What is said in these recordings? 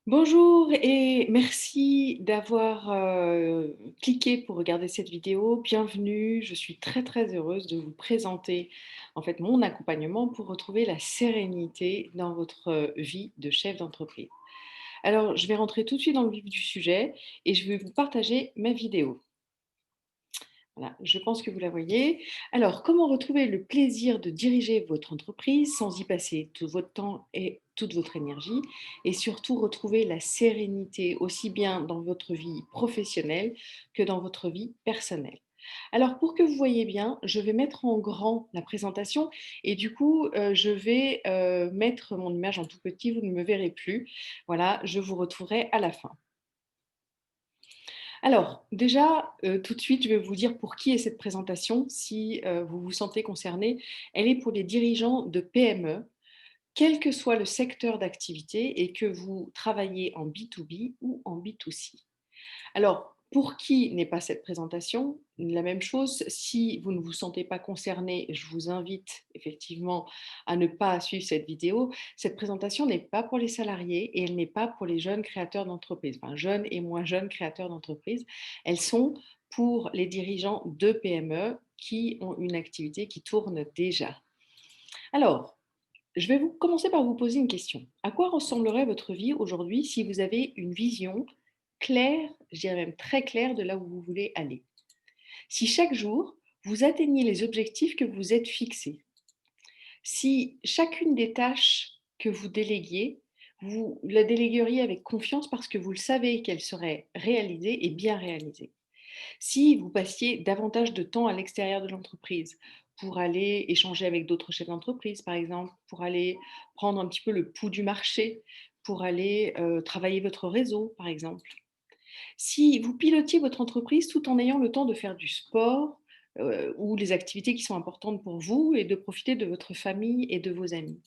Bonjour et merci d'avoir cliqué pour regarder cette vidéo. Bienvenue, je suis très heureuse de vous présenter en fait mon accompagnement pour retrouver la sérénité dans votre vie de chef d'entreprise. Alors, je vais rentrer tout de suite dans le vif du sujet et je vais vous partager ma vidéo. Voilà, je pense que vous la voyez. Alors, comment retrouver le plaisir de diriger votre entreprise sans y passer tout votre temps et toute votre énergie et surtout retrouver la sérénité aussi bien dans votre vie professionnelle que dans votre vie personnelle. Alors, pour que vous voyez bien, je vais mettre en grand la présentation et du coup, je vais mettre mon image en tout petit, vous ne me verrez plus. Voilà, je vous retrouverai à la fin. Alors, déjà, tout de suite, je vais vous dire pour qui est cette présentation, si, vous vous sentez concerné. Elle est pour les dirigeants de PME, quel que soit le secteur d'activité et que vous travaillez en B2B ou en B2C. Alors, pour qui n'est pas cette présentation? La même chose, si vous ne vous sentez pas concerné, je vous invite effectivement à ne pas suivre cette vidéo. Cette présentation n'est pas pour les salariés et elle n'est pas pour les jeunes créateurs d'entreprise, enfin jeunes et moins jeunes créateurs d'entreprise. Elles sont pour les dirigeants de PME qui ont une activité qui tourne déjà. Alors, je vais commencer par vous poser une question. À quoi ressemblerait votre vie aujourd'hui si vous avez une vision claire, je dirais même très claire, de là où vous voulez aller? Si chaque jour, vous atteigniez les objectifs que vous êtes fixés, si chacune des tâches que vous déléguiez, vous la délégueriez avec confiance parce que vous le savez qu'elle serait réalisée et bien réalisée. Si vous passiez davantage de temps à l'extérieur de l'entreprise pour aller échanger avec d'autres chefs d'entreprise, par exemple, pour aller prendre un petit peu le pouls du marché, pour aller travailler votre réseau, par exemple. Si vous pilotiez votre entreprise tout en ayant le temps de faire du sport ou les activités qui sont importantes pour vous et de profiter de votre famille et de vos amis.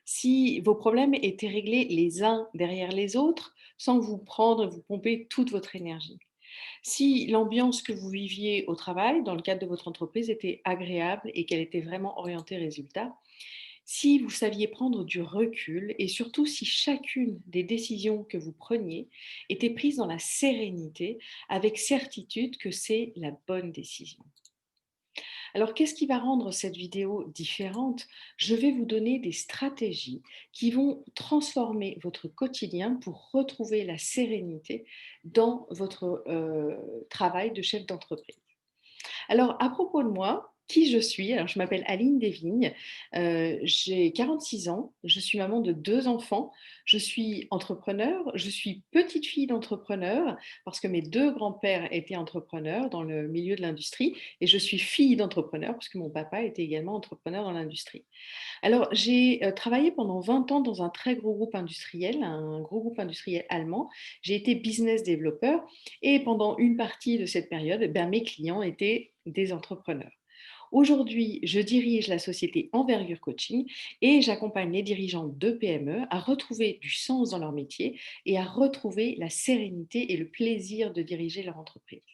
Si vos problèmes étaient réglés les uns derrière les autres, sans vous prendre, vous pomper toute votre énergie. Si l'ambiance que vous viviez au travail, dans le cadre de votre entreprise, était agréable et qu'elle était vraiment orientée résultat, si vous saviez prendre du recul et surtout si chacune des décisions que vous preniez était prise dans la sérénité, avec certitude que c'est la bonne décision. Alors, qu'est-ce qui va rendre cette vidéo différente? Je vais vous donner des stratégies qui vont transformer votre quotidien pour retrouver la sérénité dans votre travail de chef d'entreprise. Alors, à propos de moi, qui je suis? Alors, je m'appelle Aline Desvignes, j'ai 46 ans, je suis maman de 2 enfants, je suis entrepreneur, je suis petite fille d'entrepreneur parce que mes 2 grands-pères étaient entrepreneurs dans le milieu de l'industrie et je suis fille d'entrepreneur parce que mon papa était également entrepreneur dans l'industrie. Alors, j'ai, travaillé pendant 20 ans dans un très gros groupe industriel, un gros groupe industriel allemand. J'ai été business développeur et pendant une partie de cette période, mes clients étaient des entrepreneurs. Aujourd'hui, je dirige la société Envergure Coaching et j'accompagne les dirigeants de PME à retrouver du sens dans leur métier et à retrouver la sérénité et le plaisir de diriger leur entreprise.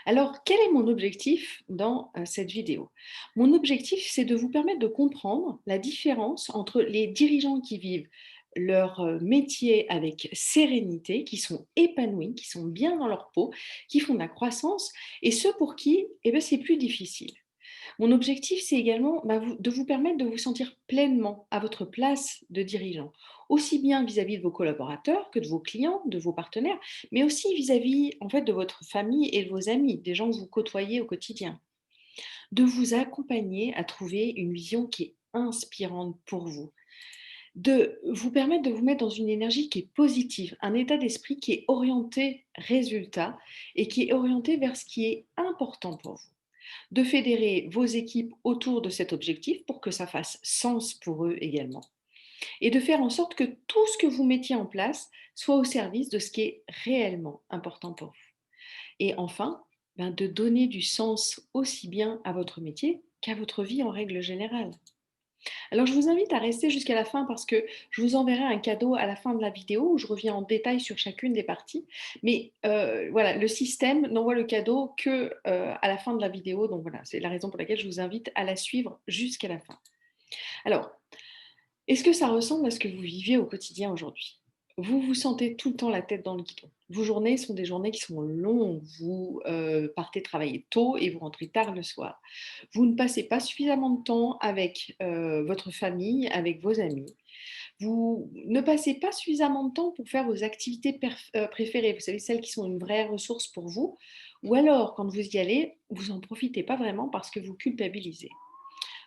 Alors, quel est mon objectif dans cette vidéo? Mon objectif, c'est de vous permettre de comprendre la différence entre les dirigeants qui vivent leur métier avec sérénité, qui sont épanouis, qui sont bien dans leur peau, qui font de la croissance, et ceux pour qui c'est plus difficile. Mon objectif, c'est également de vous permettre de vous sentir pleinement à votre place de dirigeant, aussi bien vis-à-vis de vos collaborateurs que de vos clients, de vos partenaires, mais aussi vis-à-vis en fait de votre famille et de vos amis, des gens que vous côtoyez au quotidien. De vous accompagner à trouver une vision qui est inspirante pour vous, de vous permettre de vous mettre dans une énergie qui est positive, un état d'esprit qui est orienté résultat et qui est orienté vers ce qui est important pour vous, de fédérer vos équipes autour de cet objectif pour que ça fasse sens pour eux également. Et de faire en sorte que tout ce que vous mettiez en place soit au service de ce qui est réellement important pour vous. Et enfin, de donner du sens aussi bien à votre métier qu'à votre vie en règle générale. Alors, je vous invite à rester jusqu'à la fin parce que je vous enverrai un cadeau à la fin de la vidéo où je reviens en détail sur chacune des parties. Mais voilà, le système n'envoie le cadeau que à la fin de la vidéo. Donc voilà, c'est la raison pour laquelle je vous invite à la suivre jusqu'à la fin. Alors, est-ce que ça ressemble à ce que vous vivez au quotidien aujourd'hui? Vous vous sentez tout le temps la tête dans le guidon. Vos journées sont des journées qui sont longues. Vous, partez travailler tôt et vous rentrez tard le soir. Vous ne passez pas suffisamment de temps avec, votre famille, avec vos amis. Vous ne passez pas suffisamment de temps pour faire vos activités préférées. Vous savez, celles qui sont une vraie ressource pour vous. Ou alors, quand vous y allez, vous en profitez pas vraiment parce que vous culpabilisez.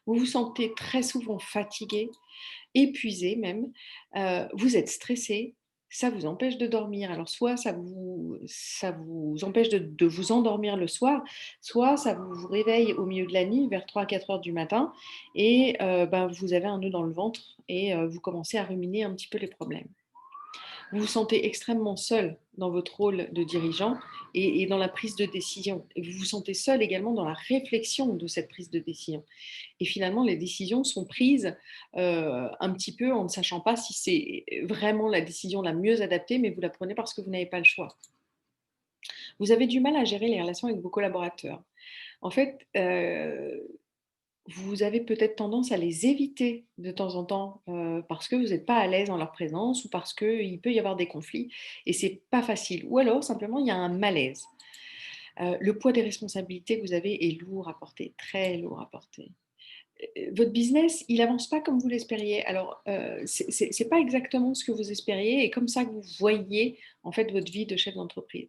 Vous vous sentez très souvent fatigué, épuisé même, vous êtes stressé, ça vous empêche de dormir. Alors soit ça vous empêche de vous endormir le soir, soit ça vous réveille au milieu de la nuit vers 3 4 heures du matin et ben, vous avez un nœud dans le ventre et vous commencez à ruminer un petit peu les problèmes. Vous vous sentez extrêmement seul dans votre rôle de dirigeant et dans la prise de décision. Et vous vous sentez seul également dans la réflexion de cette prise de décision. Et finalement, les décisions sont prises un petit peu en ne sachant pas si c'est vraiment la décision la mieux adaptée, mais vous la prenez parce que vous n'avez pas le choix. Vous avez du mal à gérer les relations avec vos collaborateurs. En fait, vous avez peut-être tendance à les éviter de temps en temps parce que vous n'êtes pas à l'aise en leur présence ou parce qu'il peut y avoir des conflits et c'est pas facile. Ou alors simplement il y a un malaise. Le poids des responsabilités que vous avez est lourd à porter, très lourd à porter. Votre business, il avance pas comme vous l'espériez. Alors, c'est pas exactement ce que vous espériez et comme ça que vous voyez, en fait, votre vie de chef d'entreprise.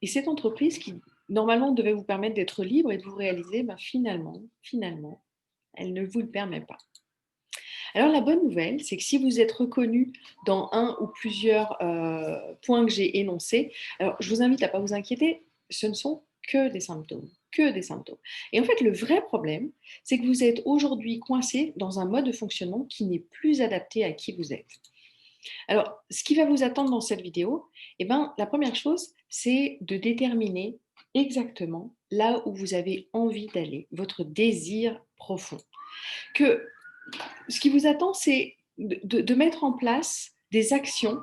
Et cette entreprise qui, normalement, devait vous permettre d'être libre et de vous réaliser, ben, finalement, elle ne vous le permet pas. Alors la bonne nouvelle, c'est que si vous êtes reconnu dans un ou plusieurs, points que j'ai énoncés, alors je vous invite à pas vous inquiéter, ce ne sont que des symptômes, que des symptômes. Et en fait, le vrai problème, c'est que vous êtes aujourd'hui coincé dans un mode de fonctionnement qui n'est plus adapté à qui vous êtes. Alors, ce qui va vous attendre dans cette vidéo, eh ben, la première chose, c'est de déterminer exactement là où vous avez envie d'aller, votre désir profond. Que ce qui vous attend, c'est de mettre en place des actions,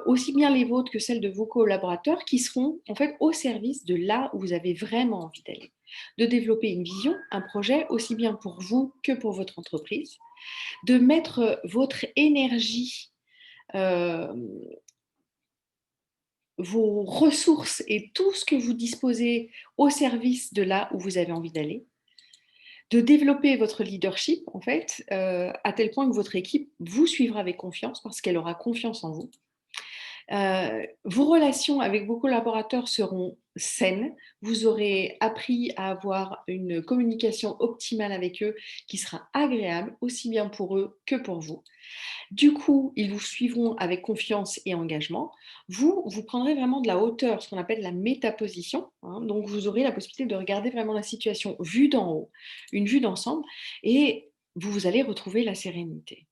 aussi bien les vôtres que celles de vos collaborateurs, qui seront en fait au service de là où vous avez vraiment envie d'aller. De développer une vision, un projet, aussi bien pour vous que pour votre entreprise. De mettre votre énergie, euh, vos ressources et tout ce que vous disposez au service de là où vous avez envie d'aller. De développer votre leadership, en fait, à tel point que votre équipe vous suivra avec confiance parce qu'elle aura confiance en vous. Vos relations avec vos collaborateurs seront saines. Vous aurez appris à avoir une communication optimale avec eux qui sera agréable, aussi bien pour eux que pour vous. Du coup, ils vous suivront avec confiance et engagement. Vous, vous prendrez vraiment de la hauteur, ce qu'on appelle la métaposition, hein. Donc, vous aurez la possibilité de regarder vraiment la situation vue d'en haut, une vue d'ensemble, et vous allez retrouver la sérénité.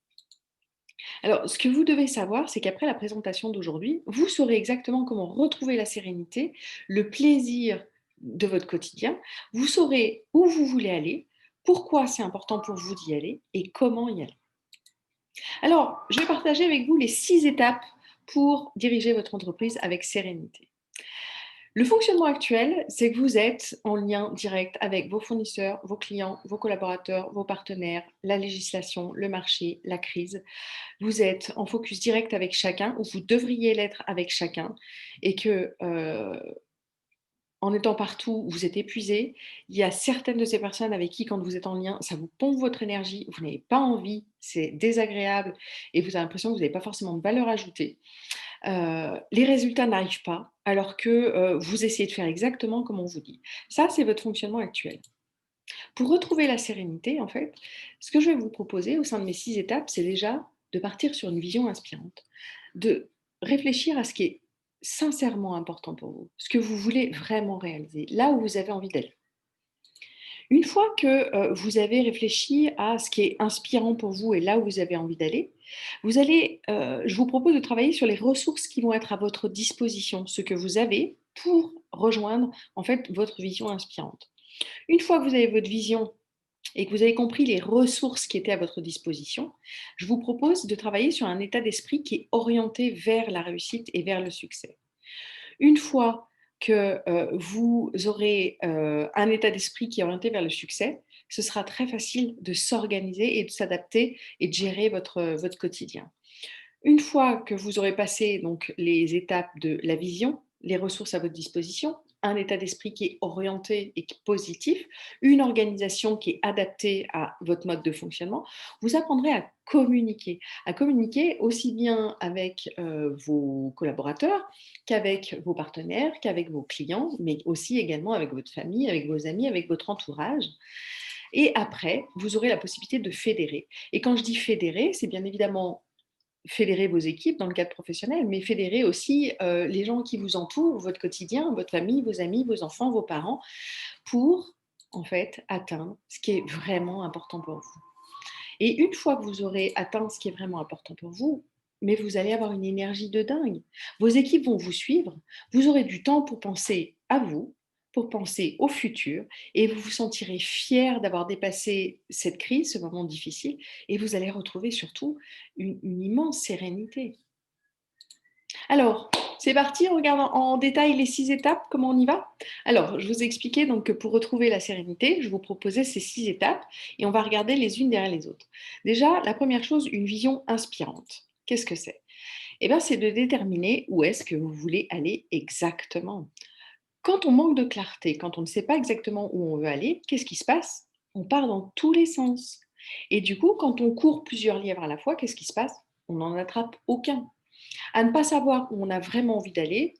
Alors, ce que vous devez savoir, c'est qu'après la présentation d'aujourd'hui, vous saurez exactement comment retrouver la sérénité, le plaisir de votre quotidien. Vous saurez où vous voulez aller, pourquoi c'est important pour vous d'y aller et comment y aller. Alors, je vais partager avec vous les 6 étapes pour diriger votre entreprise avec sérénité. Le fonctionnement actuel, c'est que vous êtes en lien direct avec vos fournisseurs, vos clients, vos collaborateurs, vos partenaires, la législation, le marché, la crise. Vous êtes en focus direct avec chacun, ou vous devriez l'être avec chacun, et que en étant partout, vous êtes épuisé. Il y a certaines de ces personnes avec qui, quand vous êtes en lien, ça vous pompe votre énergie, vous n'avez pas envie, c'est désagréable et vous avez l'impression que vous n'avez pas forcément de valeur ajoutée. Les résultats n'arrivent pas alors que vous essayez de faire exactement comme on vous dit. Ça, c'est votre fonctionnement actuel. Pour retrouver la sérénité, en fait, ce que je vais vous proposer au sein de mes 6 étapes, c'est déjà de partir sur une vision inspirante, de réfléchir à ce qui est sincèrement important pour vous, ce que vous voulez vraiment réaliser, là où vous avez envie d'aller. Une fois que vous avez réfléchi à ce qui est inspirant pour vous et là où vous avez envie d'aller, je vous propose de travailler sur les ressources qui vont être à votre disposition, ce que vous avez pour rejoindre en fait votre vision inspirante. Une fois que vous avez votre vision et que vous avez compris les ressources qui étaient à votre disposition, je vous propose de travailler sur un état d'esprit qui est orienté vers la réussite et vers le succès. Une fois que vous aurez un état d'esprit qui est orienté vers le succès, ce sera très facile de s'organiser et de s'adapter et de gérer votre quotidien. Une fois que vous aurez passé donc les étapes de la vision, les ressources à votre disposition, un état d'esprit qui est orienté et qui est positif, une organisation qui est adaptée à votre mode de fonctionnement, vous apprendrez à communiquer aussi bien avec vos collaborateurs qu'avec vos partenaires, qu'avec vos clients, mais aussi également avec votre famille, avec vos amis, avec votre entourage. Et après, vous aurez la possibilité de fédérer. Et quand je dis fédérer, c'est bien évidemment fédérer vos équipes dans le cadre professionnel, mais fédérer aussi les gens qui vous entourent, votre quotidien, votre famille, vos amis, vos enfants, vos parents, pour en fait atteindre ce qui est vraiment important pour vous. Et une fois que vous aurez atteint ce qui est vraiment important pour vous, mais vous allez avoir une énergie de dingue. Vos équipes vont vous suivre, vous aurez du temps pour penser à vous, pour penser au futur, et vous vous sentirez fier d'avoir dépassé cette crise, ce moment difficile, et vous allez retrouver surtout une immense sérénité. Alors, c'est parti, on regarde en détail les 6 étapes, comment on y va? Alors, je vous ai expliqué donc que pour retrouver la sérénité, je vous proposais ces 6 étapes et on va regarder les unes derrière les autres. Déjà, la première chose, une vision inspirante. Qu'est-ce que c'est? Eh bien, c'est de déterminer où est-ce que vous voulez aller exactement. Quand on manque de clarté, quand on ne sait pas exactement où on veut aller, qu'est-ce qui se passe? On part dans tous les sens. Et du coup, quand on court plusieurs lièvres à la fois, qu'est-ce qui se passe? On n'en attrape aucun. À ne pas savoir où on a vraiment envie d'aller,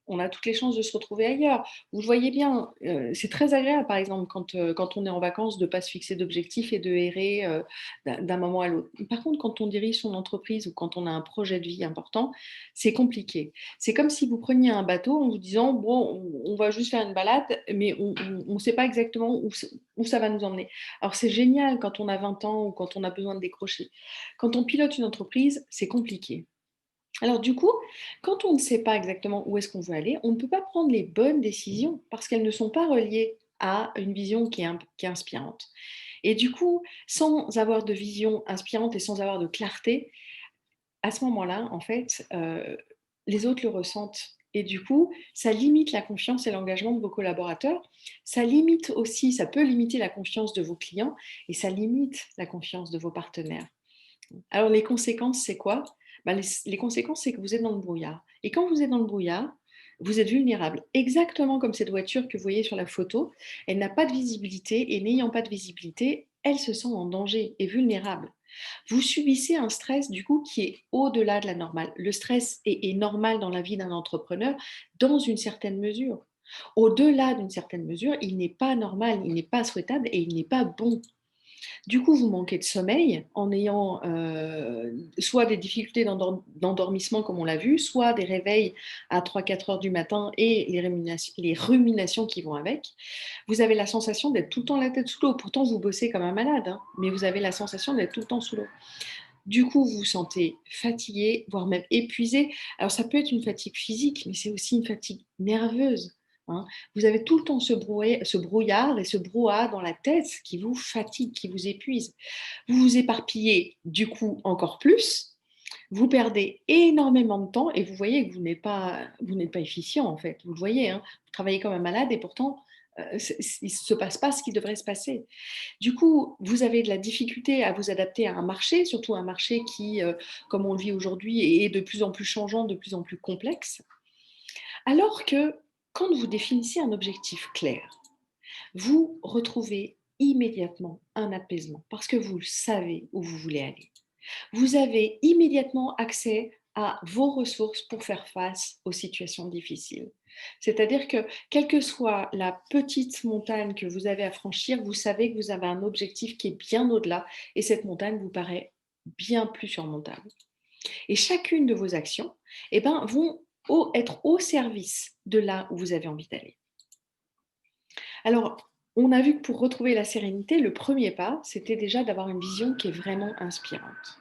on a toutes les chances de se retrouver ailleurs. Vous le voyez bien, c'est très agréable, par exemple, quand on est en vacances, de ne pas se fixer d'objectifs et de errer d'un moment à l'autre. Par contre, quand on dirige son entreprise ou quand on a un projet de vie important, c'est compliqué. C'est comme si vous preniez un bateau en vous disant, bon, on va juste faire une balade, mais on ne sait pas exactement où ça va nous emmener. Alors c'est génial quand on a 20 ans ou quand on a besoin de décrocher. Quand on pilote une entreprise, c'est compliqué. Alors du coup, quand on ne sait pas exactement où est-ce qu'on veut aller, on ne peut pas prendre les bonnes décisions parce qu'elles ne sont pas reliées à une vision qui est inspirante. Et du coup, sans avoir de vision inspirante et sans avoir de clarté, à ce moment-là, en fait, les autres le ressentent. Et du coup, ça limite la confiance et l'engagement de vos collaborateurs. Ça limite aussi, ça peut limiter la confiance de vos clients et ça limite la confiance de vos partenaires. Alors les conséquences, c'est quoi? Bah, les conséquences, c'est que vous êtes dans le brouillard. Et quand vous êtes dans le brouillard, vous êtes vulnérable. Exactement comme cette voiture que vous voyez sur la photo, elle n'a pas de visibilité et n'ayant pas de visibilité, elle se sent en danger et vulnérable. Vous subissez un stress du coup qui est au-delà de la normale. Le stress est normal dans la vie d'un entrepreneur dans une certaine mesure. Au-delà d'une certaine mesure, il n'est pas normal, il n'est pas souhaitable et il n'est pas bon. Du coup, vous manquez de sommeil en ayant soit des difficultés d'endormissement, comme on l'a vu, soit des réveils à 3-4 heures du matin et les ruminations qui vont avec. Vous avez la sensation d'être tout le temps la tête sous l'eau. Pourtant, vous bossez comme un malade, hein, mais vous avez la sensation d'être tout le temps sous l'eau. Du coup, vous vous sentez fatigué, voire même épuisé. Alors, ça peut être une fatigue physique, mais c'est aussi une fatigue nerveuse, hein. Vous avez tout le temps ce brouillard et ce brouhaha dans la tête qui vous fatigue, qui vous épuise. Vous vous éparpillez du coup encore plus. Vous perdez énormément de temps et vous voyez que vous n'êtes pas efficient en fait. Vous le voyez, hein, vous travaillez comme un malade et pourtant, il ne se passe pas ce qui devrait se passer. Du coup, vous avez de la difficulté à vous adapter à un marché, surtout un marché qui, comme on le vit aujourd'hui, est de plus en plus changeant, de plus en plus complexe. Alors que quand vous définissez un objectif clair, vous retrouvez immédiatement un apaisement parce que vous savez où vous voulez aller. Vous avez immédiatement accès à vos ressources pour faire face aux situations difficiles. C'est-à-dire que, quelle que soit la petite montagne que vous avez à franchir, vous savez que vous avez un objectif qui est bien au-delà et cette montagne vous paraît bien plus surmontable. Et chacune de vos actions vont être au service de là où vous avez envie d'aller. Alors, on a vu que pour retrouver la sérénité, le premier pas, c'était déjà d'avoir une vision qui est vraiment inspirante.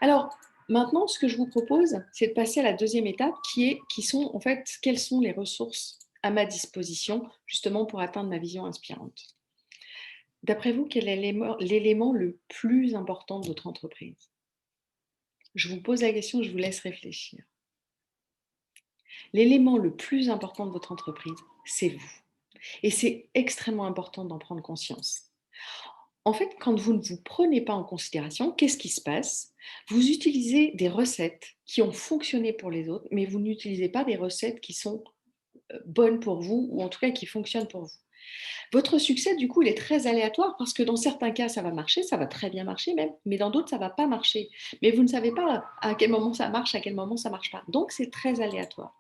Alors, maintenant, ce que je vous propose, c'est de passer à la deuxième étape qui sont en fait, quelles sont les ressources à ma disposition justement pour atteindre ma vision inspirante. D'après vous, quel est l'élément le plus important de votre entreprise? Je vous pose la question, je vous laisse réfléchir. L'élément le plus important de votre entreprise, c'est vous. Et c'est extrêmement important d'en prendre conscience. En fait, quand vous ne vous prenez pas en considération, qu'est-ce qui se passe? Vous utilisez des recettes qui ont fonctionné pour les autres, mais vous n'utilisez pas des recettes qui sont, bonnes pour vous ou en tout cas qui fonctionnent pour vous. Votre succès, du coup, il est très aléatoire parce que dans certains cas, ça va marcher, ça va très bien marcher même, mais dans d'autres, ça va pas marcher. Mais vous ne savez pas à quel moment ça marche, à quel moment ça marche pas. Donc c'est très aléatoire.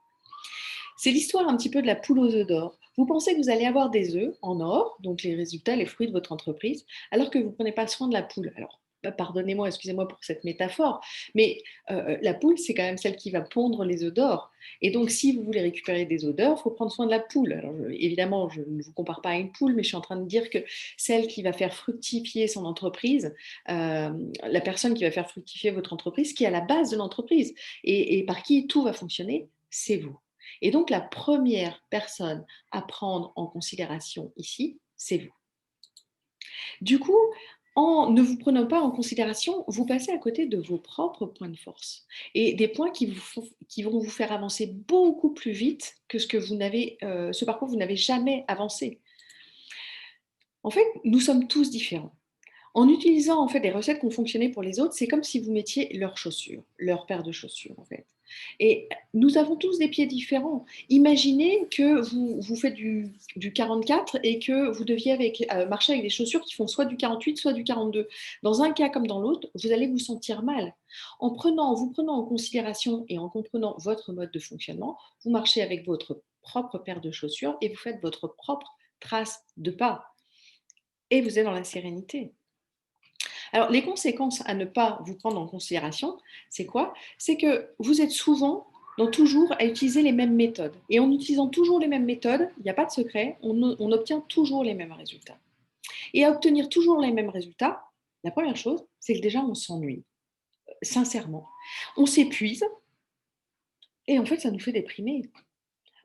C'est l'histoire un petit peu de la poule aux œufs d'or. Vous pensez que vous allez avoir des œufs en or, donc les résultats, les fruits de votre entreprise, alors que vous ne prenez pas soin de la poule. Alors, pardonnez-moi, excusez-moi pour cette métaphore, mais la poule, c'est quand même celle qui va pondre les œufs d'or. Et donc, si vous voulez récupérer des œufs d'or, il faut prendre soin de la poule. Alors, évidemment, je ne vous compare pas à une poule, mais je suis en train de dire que celle qui va faire fructifier son entreprise, la personne qui va faire fructifier votre entreprise, qui est à la base de l'entreprise et par qui tout va fonctionner, c'est vous. Et donc, la première personne à prendre en considération ici, c'est vous. Du coup, en ne vous prenant pas en considération, vous passez à côté de vos propres points de force et des points qui vont vous faire avancer beaucoup plus vite que ce par quoi vous n'avez jamais avancé. En fait, nous sommes tous différents. En utilisant en fait des recettes qui ont fonctionné pour les autres, c'est comme si vous mettiez leurs chaussures, leur paire de chaussures en fait. Et nous avons tous des pieds différents. Imaginez que vous faites du 44 et que vous deviez marcher avec des chaussures qui font soit du 48, soit du 42. Dans un cas comme dans l'autre, vous allez vous sentir mal. En vous prenant en considération et en comprenant votre mode de fonctionnement, vous marchez avec votre propre paire de chaussures et vous faites votre propre trace de pas. Et vous êtes dans la sérénité. Alors, les conséquences à ne pas vous prendre en considération, c'est quoi? C'est que vous êtes souvent, donc toujours, à utiliser les mêmes méthodes. Et en utilisant toujours les mêmes méthodes, il n'y a pas de secret, on obtient toujours les mêmes résultats. Et à obtenir toujours les mêmes résultats, la première chose, c'est que déjà, on s'ennuie, sincèrement. On s'épuise et en fait, ça nous fait déprimer.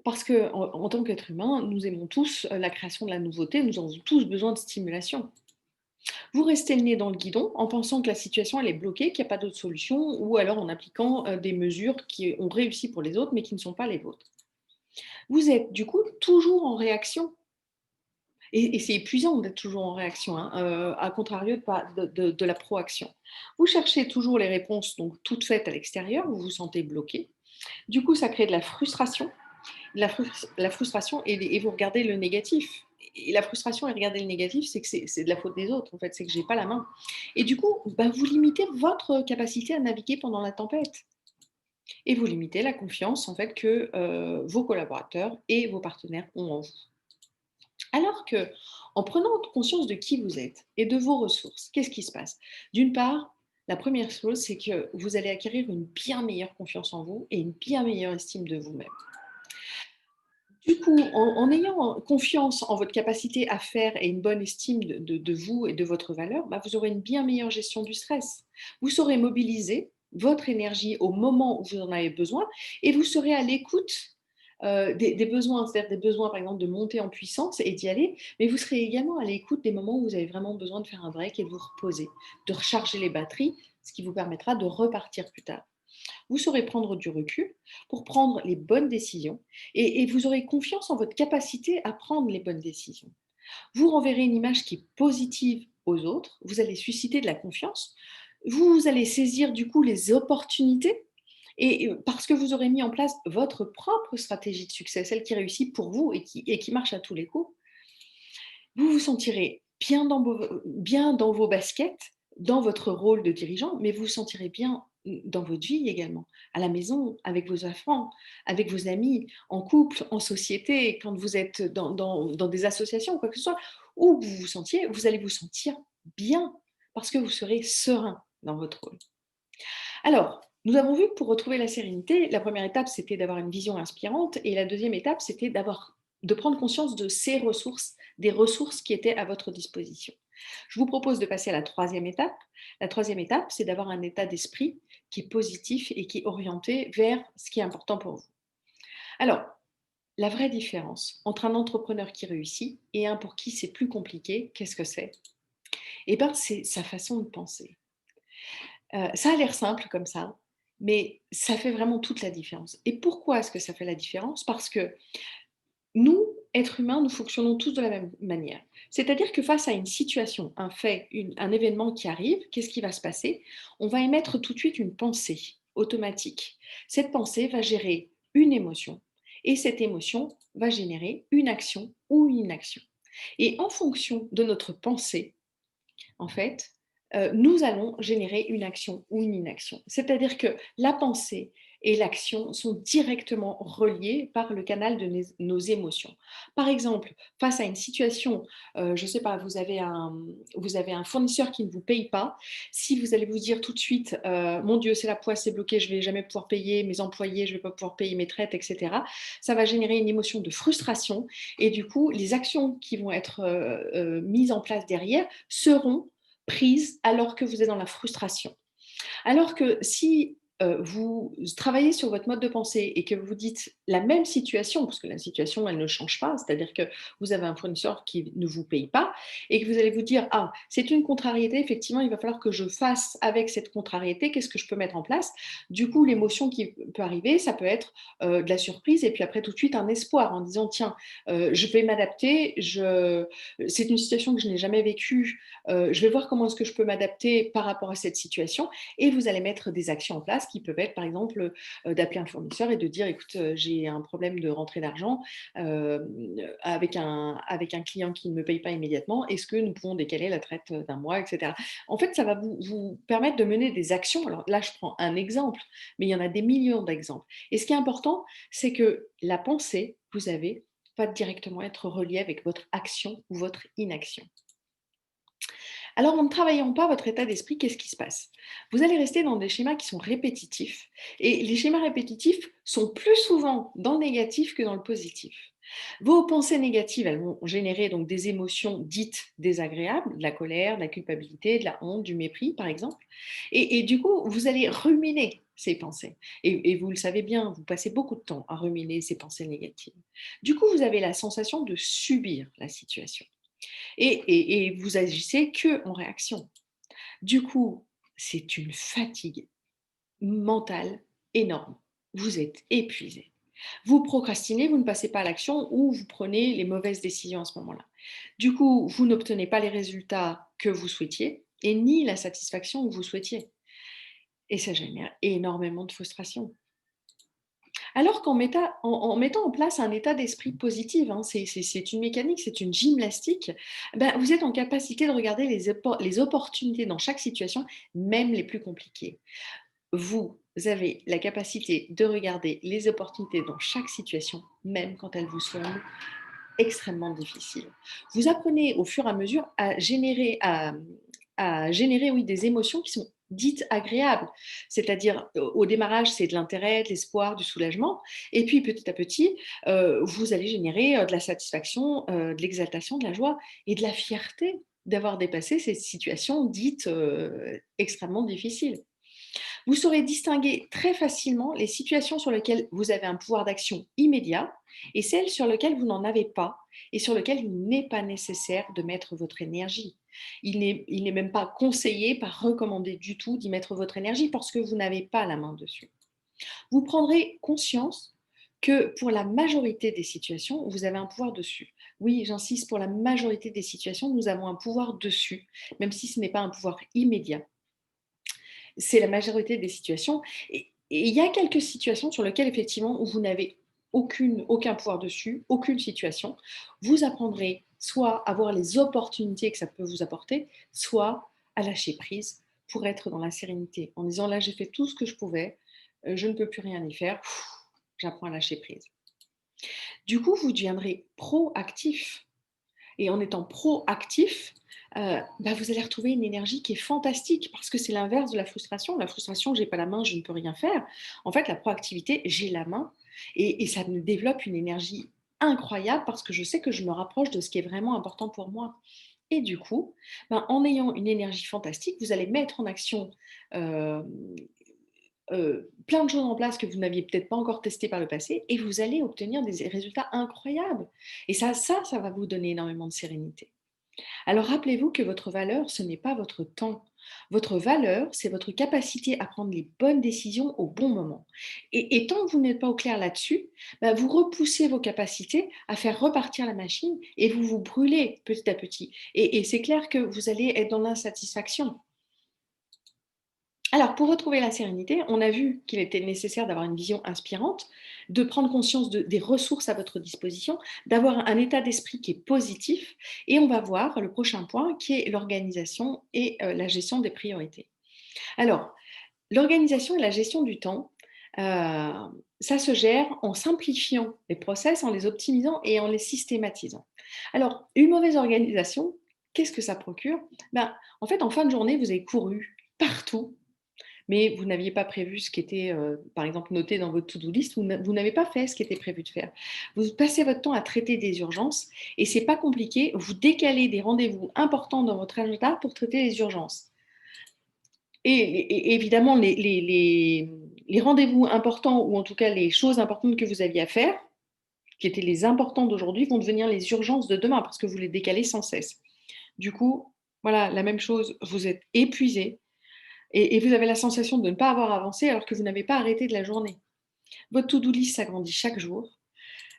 Parce qu'en tant qu'être humain, nous aimons tous la création de la nouveauté, nous avons tous besoin de stimulation. Vous restez le nez dans le guidon en pensant que la situation elle est bloquée, qu'il n'y a pas d'autre solution, ou alors en appliquant des mesures qui ont réussi pour les autres, mais qui ne sont pas les vôtres. Vous êtes du coup toujours en réaction. Et c'est épuisant d'être toujours en réaction, hein, à contrario de la proaction. Vous cherchez toujours les réponses donc toutes faites à l'extérieur, vous vous sentez bloqué. Du coup, ça crée de la frustration, la frustration et vous regardez le négatif. Et la frustration et regarder le négatif, c'est que c'est de la faute des autres, en fait, c'est que j'ai pas la main. Et du coup, bah, vous limitez votre capacité à naviguer pendant la tempête. Et vous limitez la confiance, en fait, que vos collaborateurs et vos partenaires ont en vous. Alors que, en prenant conscience de qui vous êtes et de vos ressources, qu'est-ce qui se passe? D'une part, la première chose, c'est que vous allez acquérir une bien meilleure confiance en vous et une bien meilleure estime de vous-même. Du coup, en ayant confiance en votre capacité à faire et une bonne estime de vous et de votre valeur, bah, vous aurez une bien meilleure gestion du stress. Vous saurez mobiliser votre énergie au moment où vous en avez besoin et vous serez à l'écoute des besoins, c'est-à-dire des besoins par exemple de monter en puissance et d'y aller, mais vous serez également à l'écoute des moments où vous avez vraiment besoin de faire un break et de vous reposer, de recharger les batteries, ce qui vous permettra de repartir plus tard. Vous saurez prendre du recul pour prendre les bonnes décisions et vous aurez confiance en votre capacité à prendre les bonnes décisions. Vous renverrez une image qui est positive aux autres, vous allez susciter de la confiance, vous allez saisir du coup les opportunités et parce que vous aurez mis en place votre propre stratégie de succès, celle qui réussit pour vous et qui marche à tous les coups, vous vous sentirez bien dans vos baskets, dans votre rôle de dirigeant, mais vous vous sentirez bien dans votre vie également, à la maison, avec vos enfants, avec vos amis, en couple, en société, quand vous êtes dans des associations ou quoi que ce soit, où vous vous sentiez, vous allez vous sentir bien parce que vous serez serein dans votre rôle. Alors, nous avons vu que pour retrouver la sérénité, la première étape, c'était d'avoir une vision inspirante et la deuxième étape, c'était de prendre conscience de ces ressources, des ressources qui étaient à votre disposition. Je vous propose de passer à la troisième étape. La troisième étape, c'est d'avoir un état d'esprit qui est positif et qui est orienté vers ce qui est important pour vous. Alors, la vraie différence entre un entrepreneur qui réussit et un pour qui c'est plus compliqué, qu'est-ce que c'est? Eh bien, c'est sa façon de penser. Ça a l'air simple comme ça, mais ça fait vraiment toute la différence. Et pourquoi est-ce que ça fait la différence? Parce que nous, êtres humains, nous fonctionnons tous de la même manière. C'est-à-dire que face à une situation, un fait, un événement qui arrive, qu'est-ce qui va se passer? On va émettre tout de suite une pensée automatique. Cette pensée va gérer une émotion et cette émotion va générer une action ou une inaction. Et en fonction de notre pensée, en fait, nous allons générer une action ou une inaction. C'est-à-dire que la pensée et l'action sont directement reliées par le canal de nos émotions. Par exemple, face à une situation, je ne sais pas, vous avez un fournisseur qui ne vous paye pas, si vous allez vous dire tout de suite, «Mon Dieu, c'est la poisse, c'est bloqué, je ne vais jamais pouvoir payer mes employés, je ne vais pas pouvoir payer mes traites» et cetera. Ça va générer une émotion de frustration et du coup, les actions qui vont être, mises en place derrière seront prise alors que vous êtes dans la frustration. Alors que si, vous travaillez sur votre mode de pensée et que vous dites la même situation, parce que la situation elle ne change pas, c'est-à-dire que vous avez un fournisseur qui ne vous paye pas et que vous allez vous dire: «Ah, c'est une contrariété, effectivement, il va falloir que je fasse avec cette contrariété, qu'est-ce que je peux mettre en place?» Du coup, l'émotion qui peut arriver, ça peut être, de la surprise et puis après tout de suite un espoir en disant: «Tiens, je vais m'adapter, c'est une situation que je n'ai jamais vécue, je vais voir comment est-ce que je peux m'adapter par rapport à cette situation» et vous allez mettre des actions en place qui peuvent être, par exemple, d'appeler un fournisseur et de dire: «Écoute, j'ai un problème de rentrée d'argent, avec un client qui ne me paye pas immédiatement. Est-ce que nous pouvons décaler la traite, d'un mois?» et cetera. En fait, ça va vous permettre de mener des actions. Alors là, je prends un exemple, mais il y en a des millions d'exemples et ce qui est important, c'est que la pensée que vous avez va directement être reliée avec votre action ou votre inaction. Alors, en ne travaillant pas votre état d'esprit, qu'est-ce qui se passe? Vous allez rester dans des schémas qui sont répétitifs et les schémas répétitifs sont plus souvent dans le négatif que dans le positif. Vos pensées négatives, elles vont générer donc des émotions dites désagréables, de la colère, de la culpabilité, de la honte, du mépris, par exemple. Et du coup, vous allez ruminer ces pensées. Et vous le savez bien, vous passez beaucoup de temps à ruminer ces pensées négatives. Du coup, vous avez la sensation de subir la situation et vous agissez que en réaction. Du coup, c'est une fatigue mentale énorme. Vous êtes épuisé. Vous procrastinez, vous ne passez pas à l'action ou vous prenez les mauvaises décisions à ce moment-là. Du coup, vous n'obtenez pas les résultats que vous souhaitiez et ni la satisfaction que vous souhaitiez. Et ça génère énormément de frustration. Alors qu'en mettant en place un état d'esprit positif, hein, c'est une mécanique, c'est une gymnastique, ben, vous êtes en capacité de regarder les opportunités dans chaque situation, même les plus compliquées. Vous avez la capacité de regarder les opportunités dans chaque situation, même quand elles vous semblent extrêmement difficiles. Vous apprenez au fur et à mesure à générer, oui, des émotions qui sont dites agréables. C'est-à-dire, au démarrage, c'est de l'intérêt, de l'espoir, du soulagement et puis petit à petit, vous allez générer, de la satisfaction, de l'exaltation, de la joie et de la fierté d'avoir dépassé ces situations dites, extrêmement difficiles. Vous saurez distinguer très facilement les situations sur lesquelles vous avez un pouvoir d'action immédiat et celles sur lesquelles vous n'en avez pas et sur lesquelles il n'est pas nécessaire de mettre votre énergie. Il n'est même pas conseillé, pas recommandé du tout d'y mettre votre énergie parce que vous n'avez pas la main dessus. Vous prendrez conscience que pour la majorité des situations, vous avez un pouvoir dessus. Oui, j'insiste, pour la majorité des situations, nous avons un pouvoir dessus, même si ce n'est pas un pouvoir immédiat. C'est la majorité des situations et il y a quelques situations sur lesquelles effectivement vous n'avez aucun pouvoir dessus, aucune situation. Vous apprendrez soit à voir les opportunités que ça peut vous apporter, soit à lâcher prise pour être dans la sérénité en disant: «Là, j'ai fait tout ce que je pouvais, je ne peux plus rien y faire, j'apprends à lâcher prise». Du coup, vous deviendrez proactif. Et en étant proactif, bah, vous allez retrouver une énergie qui est fantastique parce que c'est l'inverse de la frustration. La frustration, j'ai pas la main, je ne peux rien faire. En fait, la proactivité, j'ai la main et ça me développe une énergie incroyable parce que je sais que je me rapproche de ce qui est vraiment important pour moi. Et du coup, ben, en ayant une énergie fantastique, vous allez mettre en action, hem, plein de choses en place que vous n'aviez peut-être pas encore testées par le passé et vous allez obtenir des résultats incroyables. Et ça va vous donner énormément de sérénité. Alors rappelez-vous que votre valeur, ce n'est pas votre temps. Votre valeur, c'est votre capacité à prendre les bonnes décisions au bon moment. Et tant que vous n'êtes pas au clair là-dessus, bah, vous repoussez vos capacités à faire repartir la machine et vous vous brûlez petit à petit. Et c'est clair que vous allez être dans l'insatisfaction. Alors, pour retrouver la sérénité, on a vu qu'il était nécessaire d'avoir une vision inspirante, de prendre conscience des ressources à votre disposition, d'avoir un état d'esprit qui est positif, et on va voir le prochain point qui est l'organisation et la gestion des priorités. Alors, l'organisation et la gestion du temps, ça se gère en simplifiant les process, en les optimisant et en les systématisant. Alors, une mauvaise organisation, qu'est-ce que ça procure? Ben, en fait, en fin de journée, vous avez couru partout, mais vous n'aviez pas prévu ce qui était, par exemple, noté dans votre to-do list, vous n'avez pas fait ce qui était prévu de faire. Vous passez votre temps à traiter des urgences et c'est pas compliqué, vous décalez des rendez-vous importants dans votre agenda pour traiter les urgences. Et évidemment, les rendez-vous importants ou en tout cas les choses importantes que vous aviez à faire, qui étaient les importants d'aujourd'hui, vont devenir les urgences de demain parce que vous les décalez sans cesse. Du coup, voilà, la même chose, vous êtes épuisé, et vous avez la sensation de ne pas avoir avancé alors que vous n'avez pas arrêté de la journée. Votre to-do list s'agrandit chaque jour.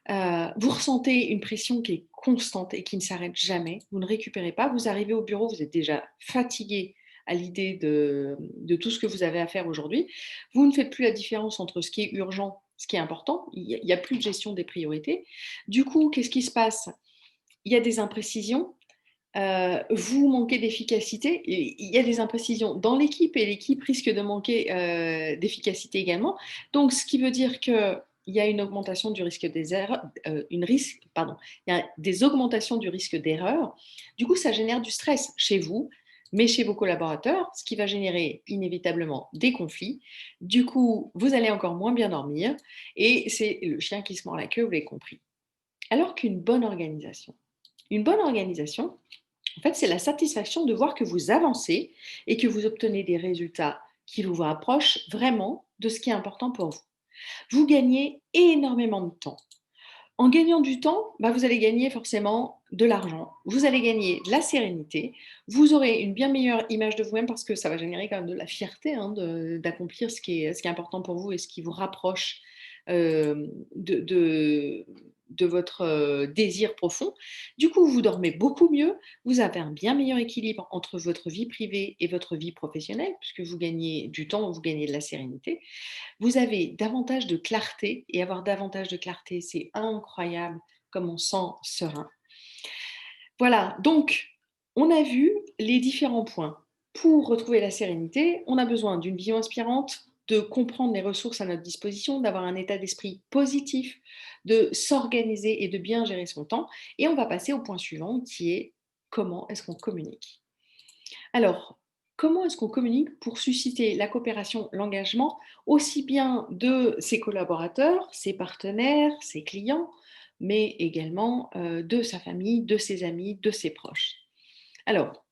Vous ressentez une pression qui est constante et qui ne s'arrête jamais. Vous ne récupérez pas. Vous arrivez au bureau, vous êtes déjà fatigué à l'idée de tout ce que vous avez à faire aujourd'hui. Vous ne faites plus la différence entre ce qui est urgent, ce qui est important. Il n'y a plus de gestion des priorités. Du coup, qu'est-ce qui se passe? Il y a des imprécisions, vous manquez d'efficacité. Il y a des imprécisions dans l'équipe et l'équipe risque de manquer d'efficacité également. Donc, ce qui veut dire qu'il y a une augmentation du risque des erreurs, il y a des augmentations du risque d'erreur. Du coup, ça génère du stress chez vous, mais chez vos collaborateurs, ce qui va générer inévitablement des conflits. Du coup, vous allez encore moins bien dormir et c'est le chien qui se mord la queue, vous l'avez compris. Alors une bonne organisation, en fait, c'est la satisfaction de voir que vous avancez et que vous obtenez des résultats qui vous rapprochent vraiment de ce qui est important pour vous. Vous gagnez énormément de temps. En gagnant du temps, bah, vous allez gagner forcément de l'argent, vous allez gagner de la sérénité, vous aurez une bien meilleure image de vous-même parce que ça va générer quand même de la fierté hein, d'accomplir ce qui est important pour vous et ce qui vous rapproche euh, de, de- de votre désir profond. Du coup, vous dormez beaucoup mieux, vous avez un bien meilleur équilibre entre votre vie privée et votre vie professionnelle puisque vous gagnez du temps, vous gagnez de la sérénité. Vous avez davantage de clarté et avoir davantage de clarté, c'est incroyable comme on se sent serein. Voilà, donc on a vu les différents points. Pour retrouver la sérénité, on a besoin d'une vision inspirante, de comprendre les ressources à notre disposition, d'avoir un état d'esprit positif, de s'organiser et de bien gérer son temps. Et on va passer au point suivant qui est comment est-ce qu'on communique. Alors, comment est-ce qu'on communique pour susciter la coopération, l'engagement, aussi bien de ses collaborateurs, ses partenaires, ses clients, mais également de sa famille, de ses amis, de ses proches? Alors,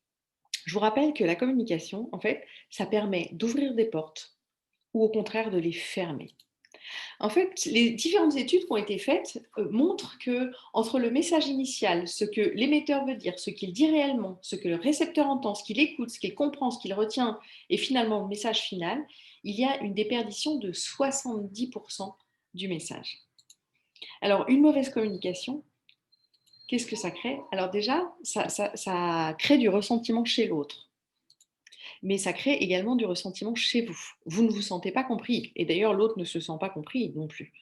je vous rappelle que la communication, en fait, ça permet d'ouvrir des portes ou au contraire de les fermer. En fait, les différentes études qui ont été faites montrent que entre le message initial, ce que l'émetteur veut dire, ce qu'il dit réellement, ce que le récepteur entend, ce qu'il écoute, ce qu'il comprend, ce qu'il retient, et finalement le message final, il y a une déperdition de 70% du message. Alors, une mauvaise communication, qu'est-ce que ça crée? Alors déjà, ça crée du ressentiment chez l'autre, mais ça crée également du ressentiment chez vous. Vous ne vous sentez pas compris, et d'ailleurs l'autre ne se sent pas compris non plus.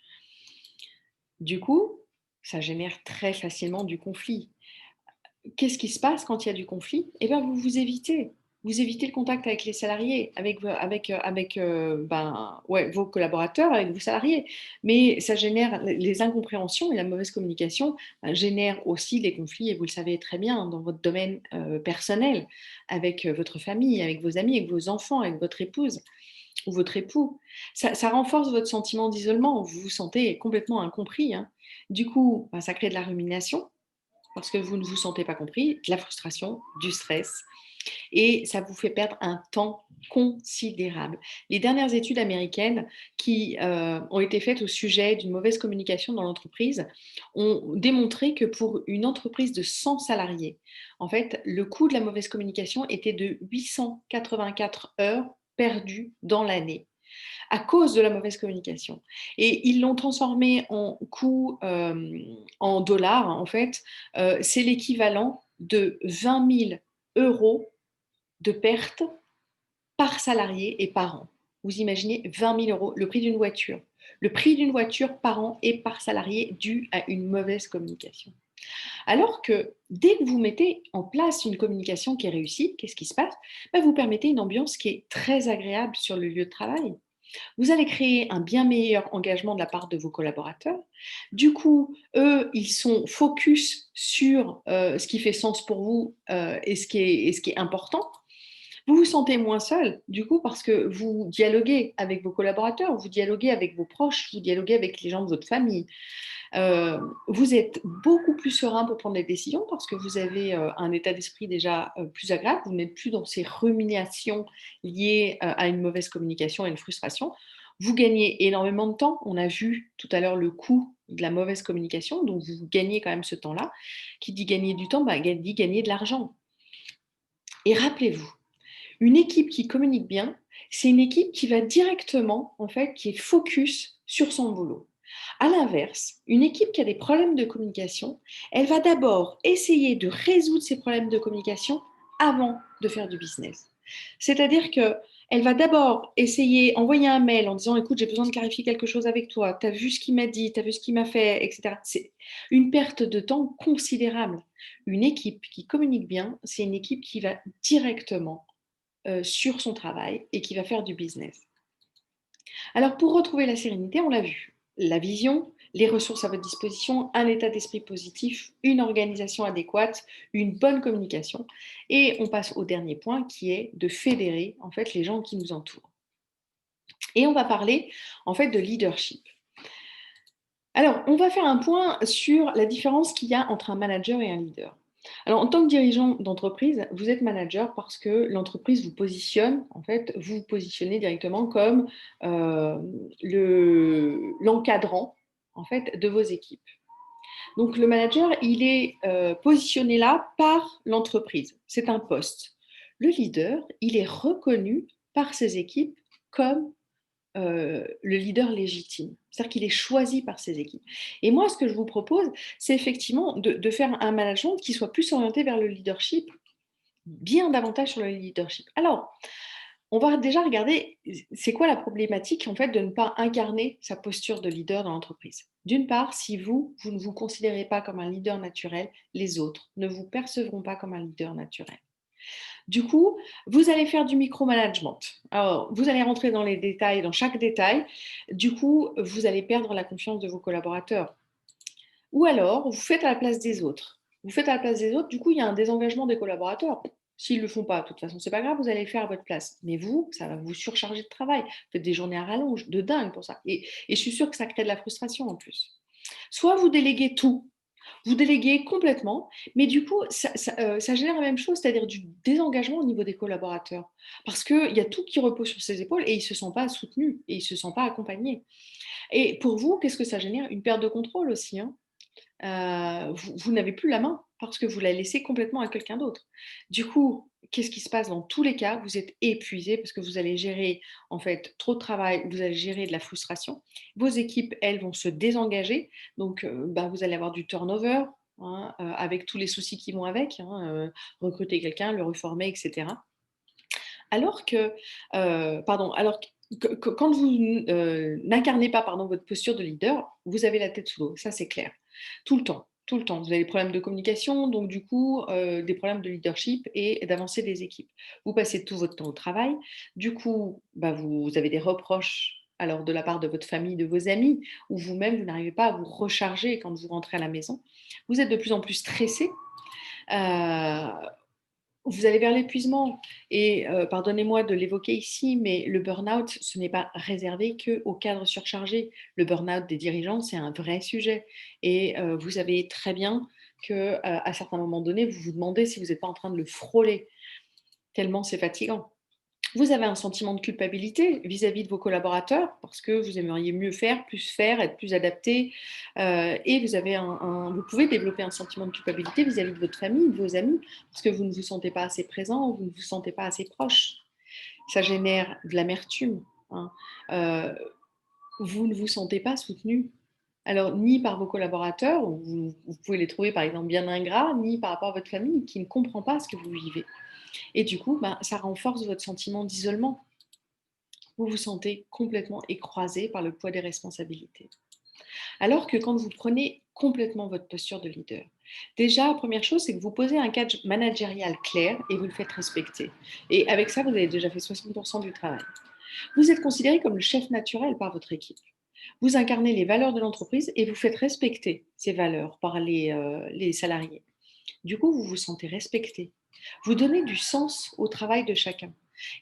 Du coup, ça génère très facilement du conflit. Qu'est-ce qui se passe quand il y a du conflit? Eh bien, vous vous évitez. Vous évitez le contact avec les salariés, avec vos collaborateurs, avec vos salariés. Mais ça génère les incompréhensions et la mauvaise communication génère aussi des conflits, et vous le savez très bien, dans votre domaine personnel, avec votre famille, avec vos amis, avec vos enfants, avec votre épouse ou votre époux. Ça renforce votre sentiment d'isolement, vous vous sentez complètement incompris, hein. Du coup, ça crée de la rumination parce que vous ne vous sentez pas compris, de la frustration, du stress. et ça vous fait perdre un temps considérable. Les dernières études américaines qui ont été faites au sujet d'une mauvaise communication dans l'entreprise ont démontré que pour une entreprise de 100 salariés, en fait, le coût de la mauvaise communication était de 884 heures perdues dans l'année à cause de la mauvaise communication. Et ils l'ont transformé en coût en dollars, en fait. C'est l'équivalent de 20 000 euros de pertes par salarié et par an. Vous imaginez 20 000 euros, le prix d'une voiture. Le prix d'une voiture par an et par salarié dû à une mauvaise communication. Alors que dès que vous mettez en place une communication qui est réussie, qu'est-ce qui se passe? Vous permettez une ambiance qui est très agréable sur le lieu de travail. Vous allez créer un bien meilleur engagement de la part de vos collaborateurs. Du coup, eux, ils sont focus sur ce qui fait sens pour vous et ce qui est important. Vous vous sentez moins seul, du coup, parce que vous dialoguez avec vos collaborateurs, vous dialoguez avec vos proches, vous dialoguez avec les gens de votre famille. Vous êtes beaucoup plus serein pour prendre des décisions parce que vous avez un état d'esprit déjà plus agréable. Vous n'êtes plus dans ces ruminations liées à une mauvaise communication et une frustration. Vous gagnez énormément de temps. On a vu tout à l'heure le coût de la mauvaise communication, donc vous gagnez quand même ce temps-là. Qui dit gagner du temps, dit gagner de l'argent. Et rappelez-vous, une équipe qui communique bien, c'est une équipe qui va directement, en fait, qui est focus sur son boulot. À l'inverse, une équipe qui a des problèmes de communication, elle va d'abord essayer de résoudre ces problèmes de communication avant de faire du business. C'est-à-dire que elle va d'abord essayer, envoyer un mail en disant écoute, j'ai besoin de clarifier quelque chose avec toi, tu as vu ce qu'il m'a dit, tu as vu ce qu'il m'a fait, etc. C'est une perte de temps considérable. Une équipe qui communique bien, c'est une équipe qui va directement sur son travail et qui va faire du business. Alors pour retrouver la sérénité, on l'a vu, la vision, les ressources à votre disposition, un état d'esprit positif, une organisation adéquate, une bonne communication. Et on passe au dernier point qui est de fédérer en fait les gens qui nous entourent. Et on va parler en fait de leadership. Alors, on va faire un point sur la différence qu'il y a entre un manager et un leader. Alors, en tant que dirigeant d'entreprise, vous êtes manager parce que l'entreprise vous positionne, en fait, vous vous positionnez directement comme l'encadrant, en fait, de vos équipes. Donc, le manager, il est positionné là par l'entreprise. C'est un poste. Le leader, il est reconnu par ses équipes comme le leader légitime. C'est-à-dire qu'il est choisi par ses équipes. Et moi, ce que je vous propose, c'est effectivement de faire un management qui soit plus orienté vers le leadership, bien davantage sur le leadership. Alors, on va déjà regarder, c'est quoi la problématique en fait de ne pas incarner sa posture de leader dans l'entreprise. D'une part, si vous ne vous considérez pas comme un leader naturel, les autres ne vous percevront pas comme un leader naturel. Du coup, vous allez faire du micromanagement. Alors, vous allez rentrer dans les détails, dans chaque détail. Du coup, vous allez perdre la confiance de vos collaborateurs. Ou alors, vous faites à la place des autres. Vous faites à la place des autres, du coup, il y a un désengagement des collaborateurs. S'ils ne le font pas, de toute façon, c'est pas grave, vous allez le faire à votre place. Mais vous, ça va vous surcharger de travail. Vous faites des journées à rallonge, de dingue pour ça. Et je suis sûre que ça crée de la frustration en plus. Soit vous déléguez tout, vous déléguez complètement, mais du coup, ça génère la même chose, c'est-à-dire du désengagement au niveau des collaborateurs. Parce qu'il y a tout qui repose sur ses épaules et ils ne se sentent pas soutenus et ils ne se sentent pas accompagnés. Et pour vous, qu'est-ce que ça génère? Une perte de contrôle aussi, hein. Vous n'avez plus la main parce que vous la laissez complètement à quelqu'un d'autre. Du coup, qu'est-ce qui se passe dans tous les cas? Vous êtes épuisé parce que vous allez gérer en fait trop de travail, vous allez gérer de la frustration. Vos équipes, elles, vont se désengager, donc vous allez avoir du turnover, hein, avec tous les soucis qui vont avec, hein, recruter quelqu'un, le reformer, etc. Alors que, alors que quand vous n'incarnez pas votre posture de leader, vous avez la tête sous l'eau, ça c'est clair. Tout le temps, tout le temps. Vous avez des problèmes de communication, donc du coup, des problèmes de leadership et d'avancer des équipes. Vous passez tout votre temps au travail, du coup, vous avez des reproches alors de la part de votre famille, de vos amis, ou vous-même, vous n'arrivez pas à vous recharger quand vous rentrez à la maison. Vous êtes de plus en plus stressé. Euh, Vous allez vers l'épuisement et pardonnez-moi de l'évoquer ici, mais le burn-out, ce n'est pas réservé qu'aux cadres surchargés. Le burn-out des dirigeants, c'est un vrai sujet et vous savez très bien qu'à certains moments donnés, vous vous demandez si vous n'êtes pas en train de le frôler. tellement c'est fatigant. Vous avez un sentiment de culpabilité vis-à-vis de vos collaborateurs parce que vous aimeriez mieux faire, être plus adapté, et vous avez vous pouvez développer un sentiment de culpabilité vis-à-vis de votre famille, de vos amis, parce que vous ne vous sentez pas assez présent, vous ne vous sentez pas assez proche. Ça génère de l'amertume, hein. Heu, vous ne vous sentez pas soutenu. Alors, ni par vos collaborateurs, vous pouvez les trouver par exemple bien ingrats, ni par rapport à votre famille qui ne comprend pas ce que vous vivez. Et du coup, ben, ça renforce votre sentiment d'isolement. Vous vous sentez complètement écrasé par le poids des responsabilités. Alors que quand vous prenez complètement votre posture de leader, déjà, la première chose, c'est que vous posez un cadre managérial clair et vous le faites respecter. Et avec ça, vous avez déjà fait 60% du travail. Vous êtes considéré comme le chef naturel par votre équipe. Vous incarnez les valeurs de l'entreprise et vous faites respecter ces valeurs par les salariés. Du coup, vous vous sentez respecté. Vous donnez du sens au travail de chacun.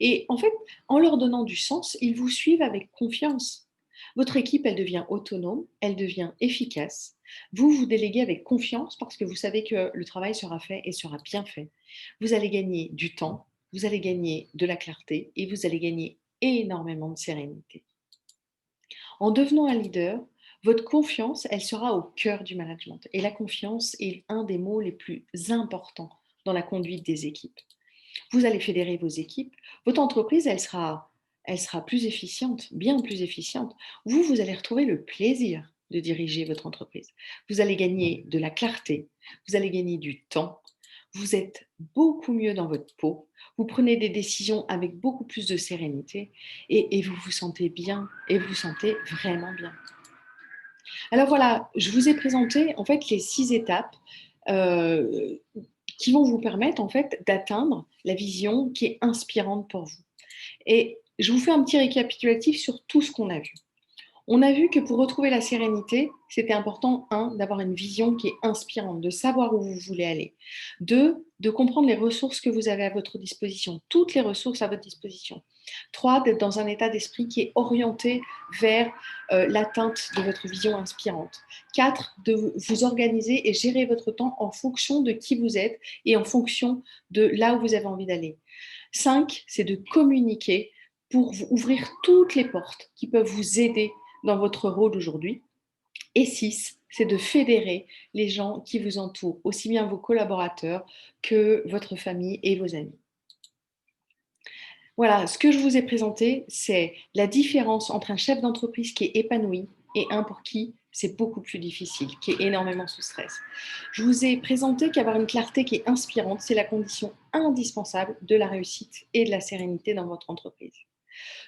Et en fait, en leur donnant du sens, ils vous suivent avec confiance. Votre équipe, elle devient autonome, elle devient efficace. Vous vous déléguez avec confiance parce que vous savez que le travail sera fait et sera bien fait. Vous allez gagner du temps, vous allez gagner de la clarté et vous allez gagner énormément de sérénité. En devenant un leader, votre confiance, elle sera au cœur du management. Et la confiance est un des mots les plus importants dans la conduite des équipes. Vous allez fédérer vos équipes. Votre entreprise, elle sera plus efficiente, bien plus efficiente. Vous allez retrouver le plaisir de diriger votre entreprise. Vous allez gagner de la clarté, vous allez gagner du temps, vous êtes beaucoup mieux dans votre peau, vous prenez des décisions avec beaucoup plus de sérénité et vous vous sentez bien et vous vous sentez vraiment bien. Alors voilà, je vous ai présenté en fait les 6 étapes euh, qui vont vous permettre en fait d'atteindre la vision qui est inspirante pour vous. Et je vous fais un petit récapitulatif sur tout ce qu'on a vu. On a vu que pour retrouver la sérénité, c'était important, un, d'avoir une vision qui est inspirante, de savoir où vous voulez aller. Deux, de comprendre les ressources que vous avez à votre disposition, toutes les ressources à votre disposition. Trois, d'être dans un état d'esprit qui est orienté vers l'atteinte de votre vision inspirante. Quatre, de vous organiser et gérer votre temps en fonction de qui vous êtes et en fonction de là où vous avez envie d'aller. Cinq, c'est de communiquer pour vous ouvrir toutes les portes qui peuvent vous aider dans votre rôle aujourd'hui. Et 6, c'est de fédérer les gens qui vous entourent, aussi bien vos collaborateurs que votre famille et vos amis. Voilà, ce que je vous ai présenté, c'est la différence entre un chef d'entreprise qui est épanoui et un pour qui c'est beaucoup plus difficile, qui est énormément sous stress. Je vous ai présenté qu'avoir une clarté qui est inspirante, c'est la condition indispensable de la réussite et de la sérénité dans votre entreprise.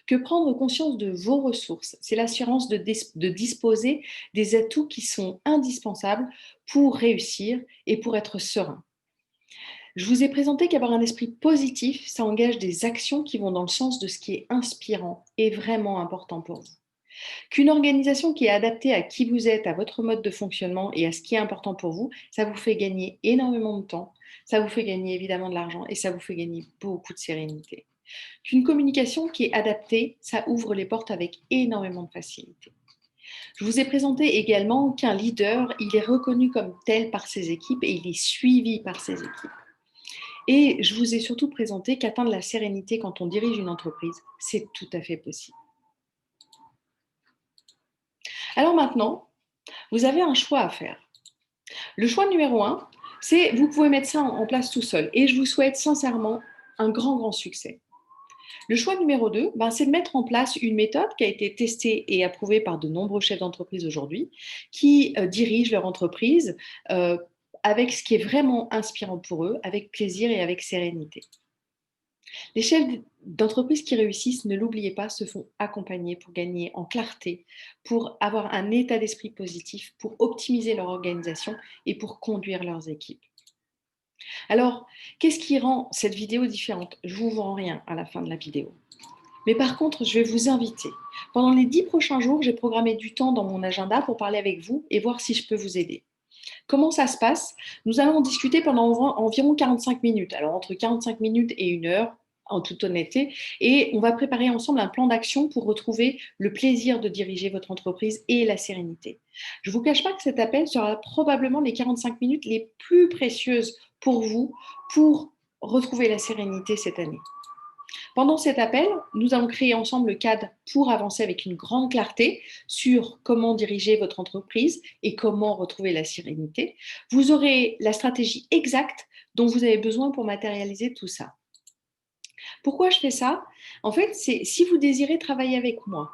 Que prendre conscience de vos ressources, c'est l'assurance de disposer des atouts qui sont indispensables pour réussir et pour être serein. Je vous ai présenté qu'avoir un esprit positif, ça engage des actions qui vont dans le sens de ce qui est inspirant et vraiment important pour vous. Qu'une organisation qui est adaptée à qui vous êtes, à votre mode de fonctionnement et à ce qui est important pour vous, ça vous fait gagner énormément de temps, ça vous fait gagner évidemment de l'argent et ça vous fait gagner beaucoup de sérénité. Qu'une communication qui est adaptée, ça ouvre les portes avec énormément de facilité. Je vous ai présenté également qu'un leader, il est reconnu comme tel par ses équipes et il est suivi par ses équipes. Et je vous ai surtout présenté qu'atteindre la sérénité quand on dirige une entreprise, c'est tout à fait possible. Alors maintenant, vous avez un choix à faire. Le choix numéro un, c'est vous pouvez mettre ça en place tout seul. Et je vous souhaite sincèrement un grand, grand succès. Le choix numéro 2, ben, c'est de mettre en place une méthode qui a été testée et approuvée par de nombreux chefs d'entreprise aujourd'hui, qui dirigent leur entreprise avec ce qui est vraiment inspirant pour eux, avec plaisir et avec sérénité. Les chefs d'entreprise qui réussissent, ne l'oubliez pas, se font accompagner pour gagner en clarté, pour avoir un état d'esprit positif, pour optimiser leur organisation et pour conduire leurs équipes. Alors, qu'est-ce qui rend cette vidéo différente? Je ne vous vends rien à la fin de la vidéo. Mais par contre, je vais vous inviter. Pendant les 10 prochains jours, j'ai programmé du temps dans mon agenda pour parler avec vous et voir si je peux vous aider. Comment ça se passe? Nous allons discuter pendant environ 45 minutes. Alors, entre 45 minutes et 1 heure, en toute honnêteté. Et on va préparer ensemble un plan d'action pour retrouver le plaisir de diriger votre entreprise et la sérénité. Je ne vous cache pas que cet appel sera probablement les 45 minutes les plus précieuses pour vous, pour retrouver la sérénité cette année. Pendant cet appel, nous allons créer ensemble le cadre pour avancer avec une grande clarté sur comment diriger votre entreprise et comment retrouver la sérénité. Vous aurez la stratégie exacte dont vous avez besoin pour matérialiser tout ça. Pourquoi je fais ça? En fait, c'est si vous désirez travailler avec moi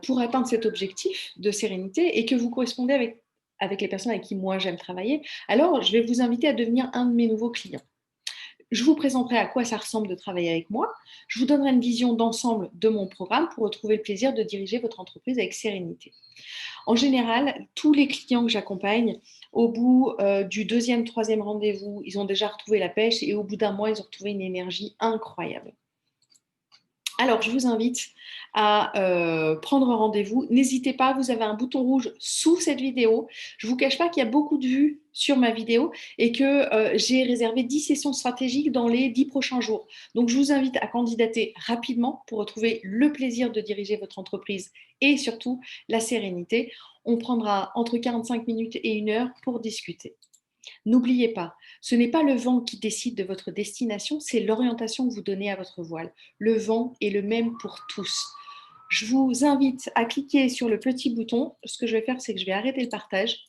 pour atteindre cet objectif de sérénité et que vous correspondez avec les personnes avec qui moi j'aime travailler, alors je vais vous inviter à devenir un de mes nouveaux clients. Je vous présenterai à quoi ça ressemble de travailler avec moi. Je vous donnerai une vision d'ensemble de mon programme pour retrouver le plaisir de diriger votre entreprise avec sérénité. En général, tous les clients que j'accompagne, au bout du deuxième, troisième rendez-vous, ils ont déjà retrouvé la pêche et au bout d'un mois, ils ont retrouvé une énergie incroyable. Alors, je vous invite à prendre rendez-vous. N'hésitez pas, vous avez un bouton rouge sous cette vidéo. Je ne vous cache pas qu'il y a beaucoup de vues sur ma vidéo et que j'ai réservé 10 sessions stratégiques dans les 10 prochains jours. Donc, je vous invite à candidater rapidement pour retrouver le plaisir de diriger votre entreprise et surtout la sérénité. On prendra entre 45 minutes et 1 heure pour discuter. N'oubliez pas, ce n'est pas le vent qui décide de votre destination, c'est l'orientation que vous donnez à votre voile. Le vent est le même pour tous. Je vous invite à cliquer sur le petit bouton. Ce que je vais faire, c'est que je vais arrêter le partage.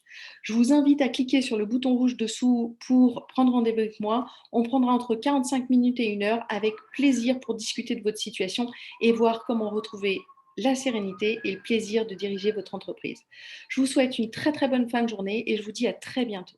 Je vous invite à cliquer sur le bouton rouge dessous pour prendre rendez-vous avec moi. On prendra entre 45 minutes et 1 heure avec plaisir pour discuter de votre situation et voir comment retrouver la sérénité et le plaisir de diriger votre entreprise. Je vous souhaite une très très bonne fin de journée et je vous dis à très bientôt.